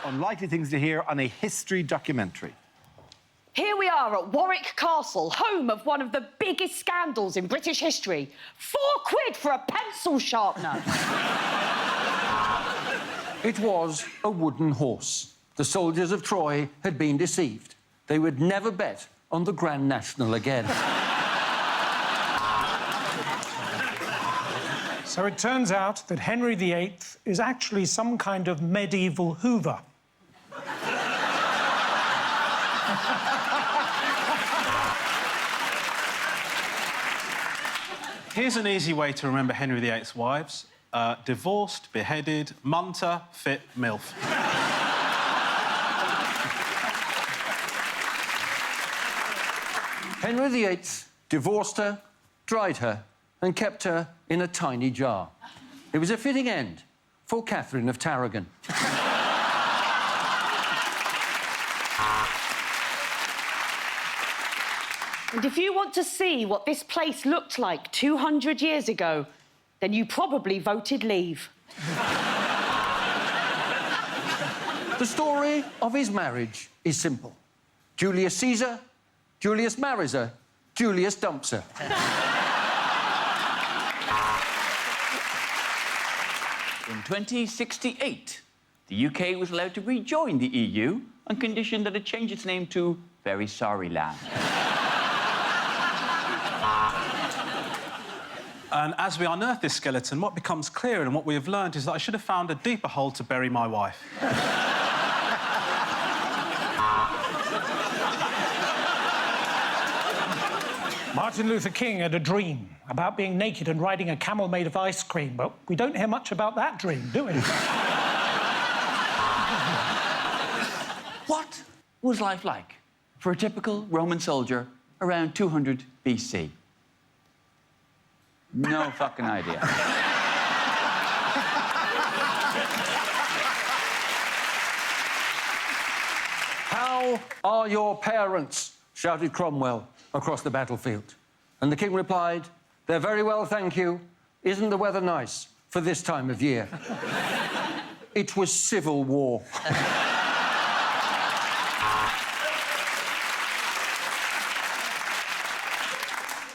unlikely things to hear on a history documentary. Here we are at Warwick Castle, home of one of the biggest scandals in British history. £4 for a pencil sharpener. It was a wooden horse. The soldiers of Troy had been deceived. They would never bet on the Grand National again. So it turns out that Henry VIII is actually some kind of medieval Hoover. Here's an easy way to remember Henry VIII's wives. Divorced, beheaded, munter, fit, MILF. Henry VIII divorced her, dried her, and kept her in a tiny jar. It was a fitting end for Catherine of Tarragon. And if you want to see what this place looked like 200 years ago, then you probably voted leave. The story of his marriage is simple. Julius Caesar, Julius marries her, Julius dumps her. In 2068, the UK was allowed to rejoin the EU on condition that it change its name to Very Sorry Land. And as we unearth this skeleton, what becomes clear and what we have learned is that I should have found a deeper hole to bury my wife. Martin Luther King had a dream about being naked and riding a camel made of ice cream, but we don't hear much about that dream, do we? What was life like for a typical Roman soldier around 200 BC? No fucking idea. How are your parents? Shouted Cromwell across the battlefield. And the king replied, they're very well, thank you. Isn't the weather nice for this time of year? It was civil war.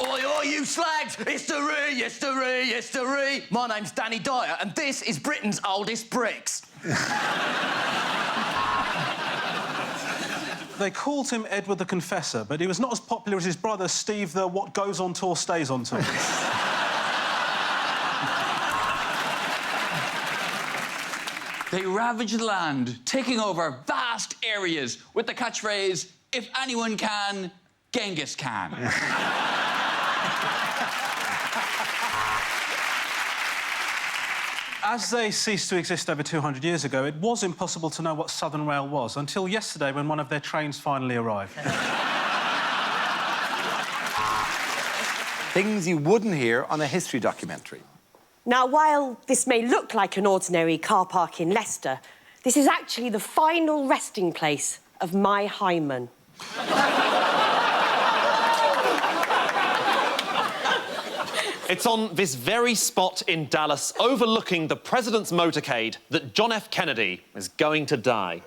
Oi, oi, you slags! History, history, history! My name's Danny Dyer, and this is Britain's oldest bricks. They called him Edward the Confessor, but he was not as popular as his brother Steve the What Goes on Tour Stays on Tour. They ravaged the land, taking over vast areas with the catchphrase, if anyone can, Genghis Khan. As they ceased to exist over 200 years ago, it was impossible to know what Southern Rail was until yesterday when one of their trains finally arrived. Things you wouldn't hear on a history documentary. Now, while this may look like an ordinary car park in Leicester, this is actually the final resting place of my hymen. It's on this very spot in Dallas, overlooking the president's motorcade, that John F. Kennedy is going to die.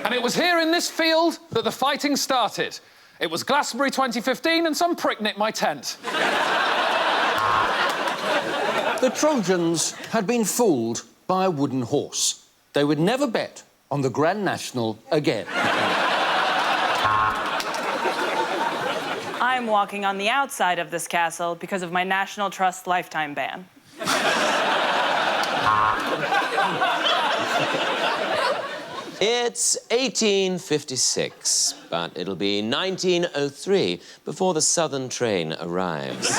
And it was here in this field that the fighting started. It was Glastonbury 2015 and some prick nicked my tent. The Trojans had been fooled by a wooden horse. They would never bet on the Grand National again. I'm walking on the outside of this castle because of my National Trust lifetime ban. It's 1856, but it'll be 1903 before the Southern train arrives.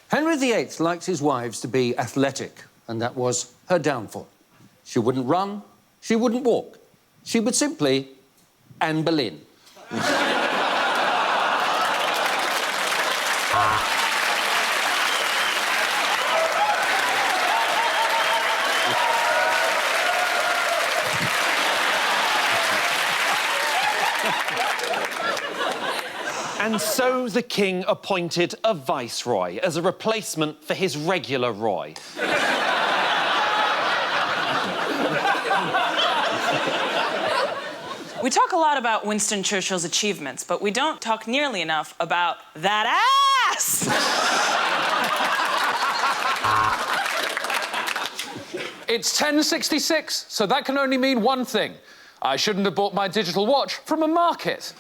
Henry VIII liked his wives to be athletic, and that was her downfall. She wouldn't run, she wouldn't walk. She would simply Anne Boleyn. And so the king appointed a viceroy as a replacement for his regular Roy. We talk a lot about Winston Churchill's achievements, but we don't talk nearly enough about that ass! It's 1066, so that can only mean one thing. I shouldn't have bought my digital watch from a market.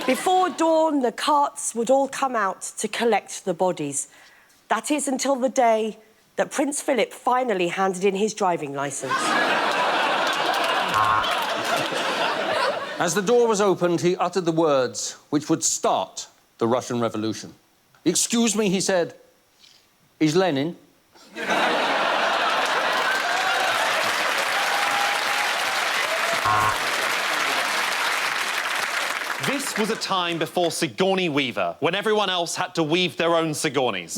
Before dawn, the carts would all come out to collect the bodies. That is until the day that Prince Philip finally handed in his driving licence. As the door was opened, he uttered the words which would start the Russian Revolution. "Excuse me," he said, "is Lenin?" This was a time before Sigourney Weaver, when everyone else had to weave their own Sigornies.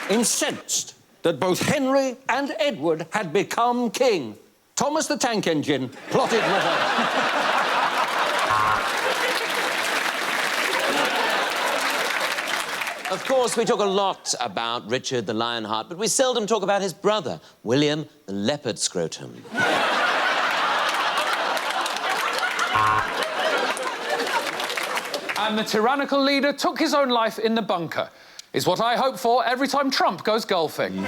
Incensed that both Henry and Edward had become king, Thomas the Tank Engine plotted revenge. Of course, we talk a lot about Richard the Lionheart, but we seldom talk about his brother, William the Leopard Scrotum. And the tyrannical leader took his own life in the bunker. Is what I hope for every time Trump goes golfing.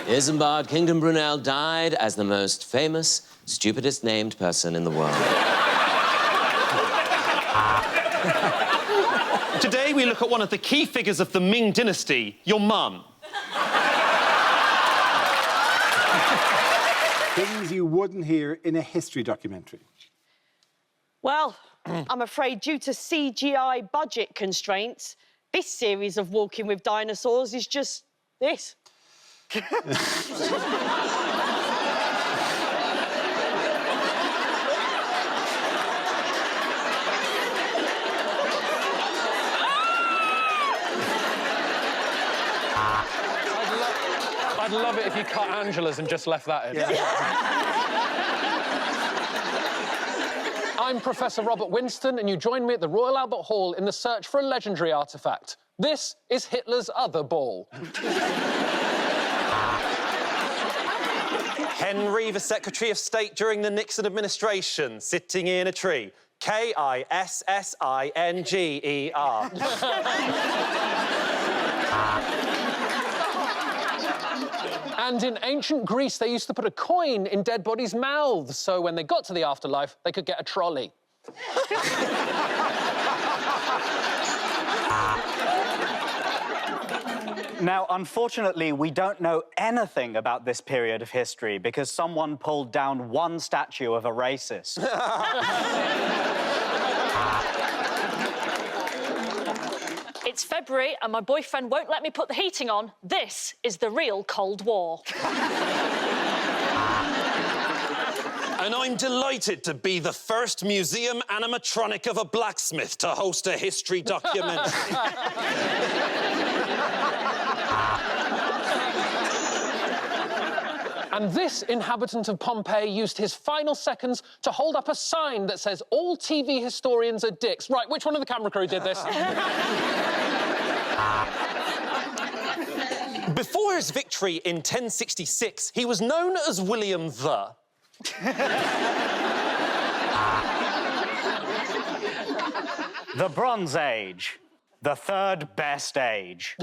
Isambard Kingdom Brunel died as the most famous, stupidest named person in the world. Today we look at one of the key figures of the Ming dynasty, your mum. Things you wouldn't hear in a history documentary. Well, I'm afraid due to CGI budget constraints, this series of Walking with Dinosaurs is just this. I'd love it if you cut Angela's and just left that in. I'm Professor Robert Winston, and you join me at the Royal Albert Hall in the search for a legendary artefact. This is Hitler's other ball. Henry, the Secretary of State during the Nixon administration, sitting in a tree. K-I-S-S-I-N-G-E-R. And in ancient Greece, they used to put a coin in dead bodies' mouths, so when they got to the afterlife, they could get a trolley. Now, unfortunately, we don't know anything about this period of history because someone pulled down one statue of a racist. It's February and my boyfriend won't let me put the heating on. This is the real Cold War. And I'm delighted to be the first museum animatronic of a blacksmith to host a history documentary. And this inhabitant of Pompeii used his final seconds to hold up a sign that says, "All TV historians are dicks." Right, which one of the camera crew did this? Before his victory in 1066, he was known as William the. The Bronze Age, the third best age.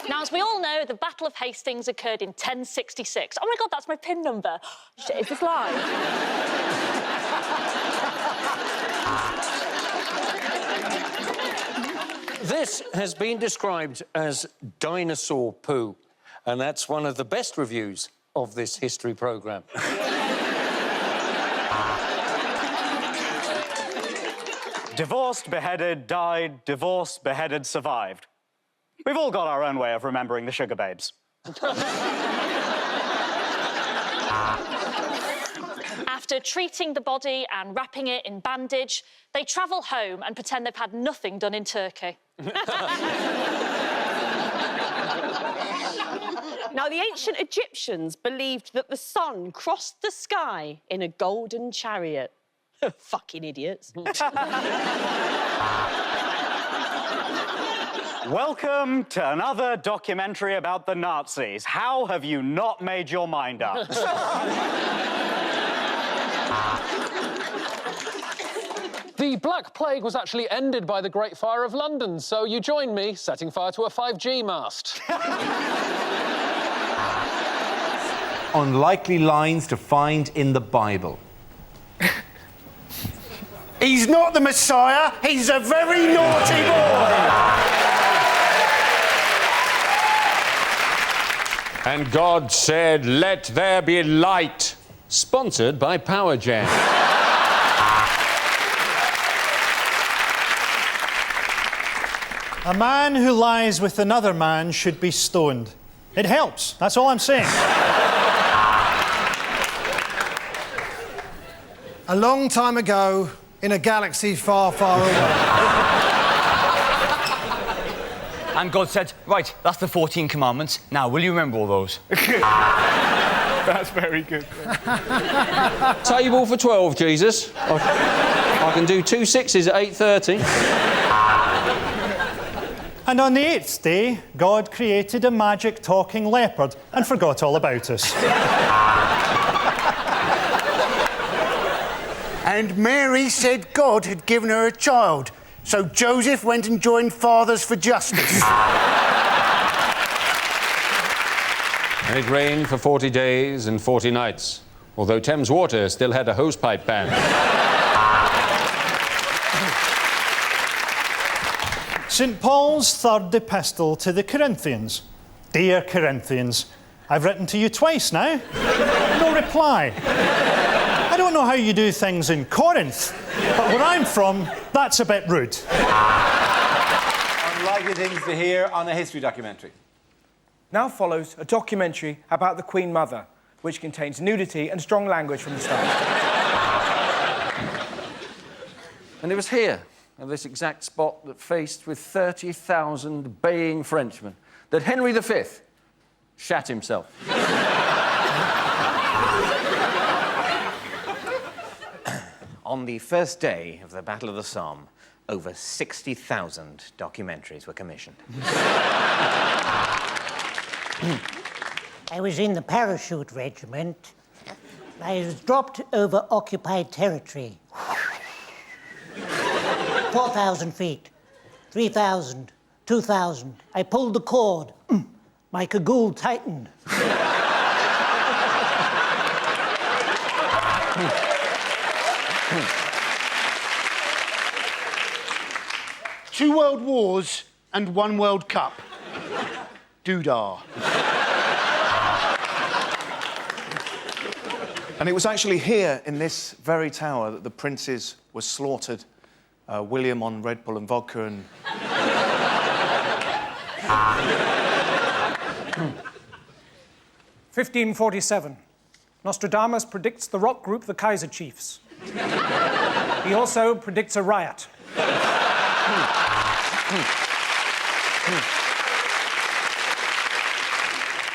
Now, as we all know, the Battle of Hastings occurred in 1066. Oh my God, that's my PIN number. Shit, is this live? This has been described as dinosaur poo, and that's one of the best reviews of this history programme. Divorced, beheaded, died, divorced, beheaded, survived. We've all got our own way of remembering the sugar babes. After treating the body and wrapping it in bandage, they travel home and pretend they've had nothing done in Turkey. Now, the ancient Egyptians believed that the sun crossed the sky in a golden chariot. Fucking idiots. Welcome to another documentary about the Nazis. How have you not made your mind up? The Black Plague was actually ended by the Great Fire of London, so you join me setting fire to a 5G mast. Unlikely lines to find in the Bible. He's not the Messiah, he's a very naughty boy! And God said, "Let there be light." Sponsored by Power Jam. A man who lies with another man should be stoned. It helps, that's all I'm saying. A long time ago, in a galaxy far, far away. And God said, right, that's the 14 commandments. Now, will you remember all those? That's very good. Table for 12, Jesus. I can do 2 6s at 8:30. And on the 8th day, God created a magic talking leopard and forgot all about us. And Mary said God had given her a child, so Joseph went and joined Fathers for Justice. And it rained for 40 days and 40 nights, although Thames Water still had a hosepipe ban. St. Paul's third epistle to the Corinthians. Dear Corinthians, I've written to you twice now. No reply. I don't know how you do things in Corinth, but where I'm from, that's a bit rude. Unlikely things to hear on a history documentary. Now follows a documentary about the Queen Mother, which contains nudity and strong language from the start. And it was here, at this exact spot that faced with 30,000 baying Frenchmen, that Henry V shat himself. On the first day of the Battle of the Somme, over 60,000 documentaries were commissioned. I was in the parachute regiment. I was dropped over occupied territory. 4,000 feet, 3,000, 2,000. I pulled the cord. My cagoule tightened. Two World Wars and one World Cup. Doodah. And it was actually here, in this very tower, that the princes were slaughtered. William on Red Bull and vodka and... 1547. Nostradamus predicts the rock group the Kaiser Chiefs. He also predicts a riot.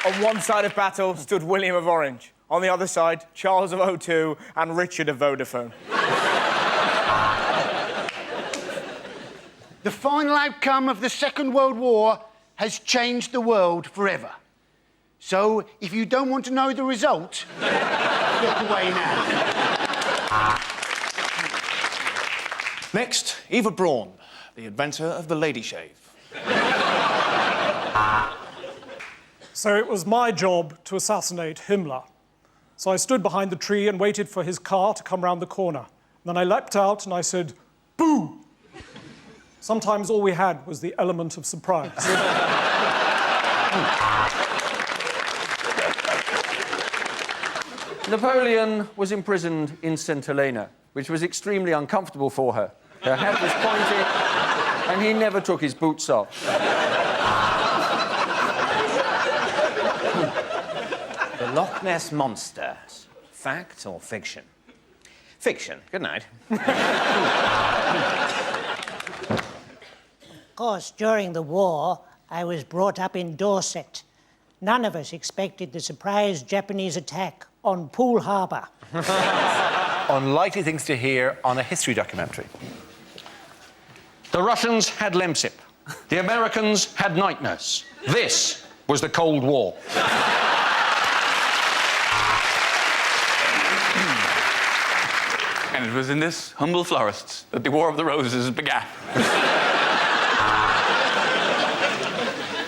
On one side of battle stood William of Orange. On the other side, Charles of O2 and Richard of Vodafone. The final outcome of the Second World War has changed the world forever. So, if you don't want to know the result, look away now. Next, Eva Braun, the inventor of the lady shave. So it was my job to assassinate Himmler. So I stood behind the tree and waited for his car to come round the corner. Then I leapt out and I said, "Boo!" Sometimes all we had was the element of surprise. Napoleon was imprisoned in St. Helena, which was extremely uncomfortable for her. Her hat was pointy, and he never took his boots off. The Loch Ness Monster. Fact or fiction? Fiction. Good night. Of course, during the war, I was brought up in Dorset. None of us expected the surprise Japanese attack on Poole Harbour. Unlikely things to hear on a history documentary. The Russians had Lemsip. The Americans had night nurse. This was the Cold War. And it was in this humble florist that the War of the Roses began.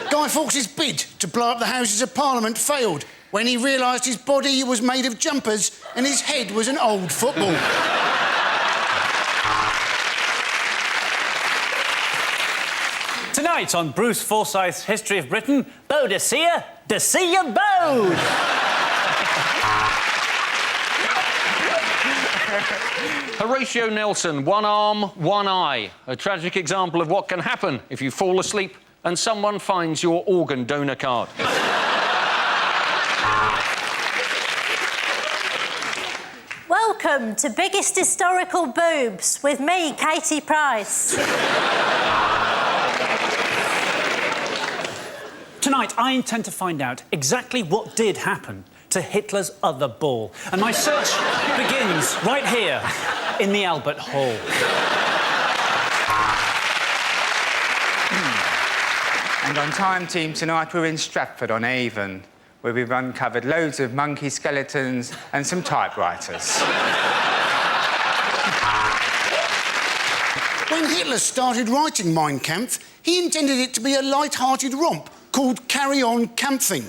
Guy Fawkes' bid to blow up the Houses of Parliament failed when he realised his body was made of jumpers and his head was an old football. Tonight on Bruce Forsyth's History of Britain, Boadicea, Decea Bode! Horatio Nelson, one arm, one eye. A tragic example of what can happen if you fall asleep and someone finds your organ donor card. Welcome to Biggest Historical Boobs with me, Katie Price. Tonight, I intend to find out exactly what did happen to Hitler's other ball. And my search begins right here in the Albert Hall. And on Time Team tonight, we're in Stratford-on-Avon, where we've uncovered loads of monkey skeletons and some typewriters. When Hitler started writing Mein Kampf, he intended it to be a light-hearted romp called Carry On Camping.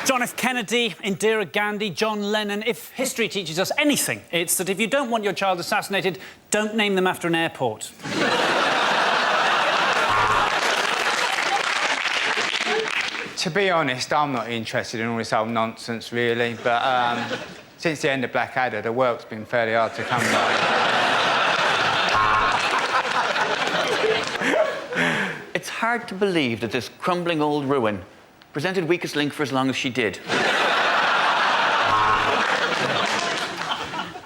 John F. Kennedy, Indira Gandhi, John Lennon. If history teaches us anything, it's that if you don't want your child assassinated, don't name them after an airport. To be honest, I'm not interested in all this old nonsense, really, but since the end of Blackadder, the work's been fairly hard to come by. It's hard to believe that this crumbling old ruin presented Weakest Link for as long as she did.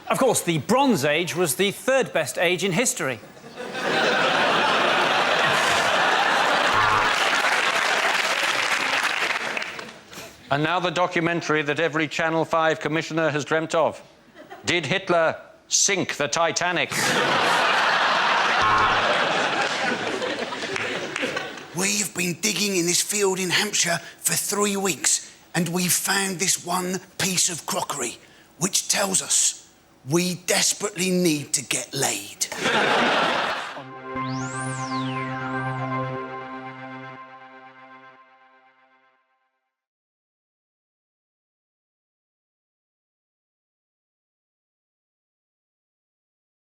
Of course, the Bronze Age was the third best age in history. And now the documentary that every Channel 5 commissioner has dreamt of. Did Hitler sink the Titanic? We've been digging in this field in Hampshire for 3 weeks, and we've found this one piece of crockery, which tells us we desperately need to get laid.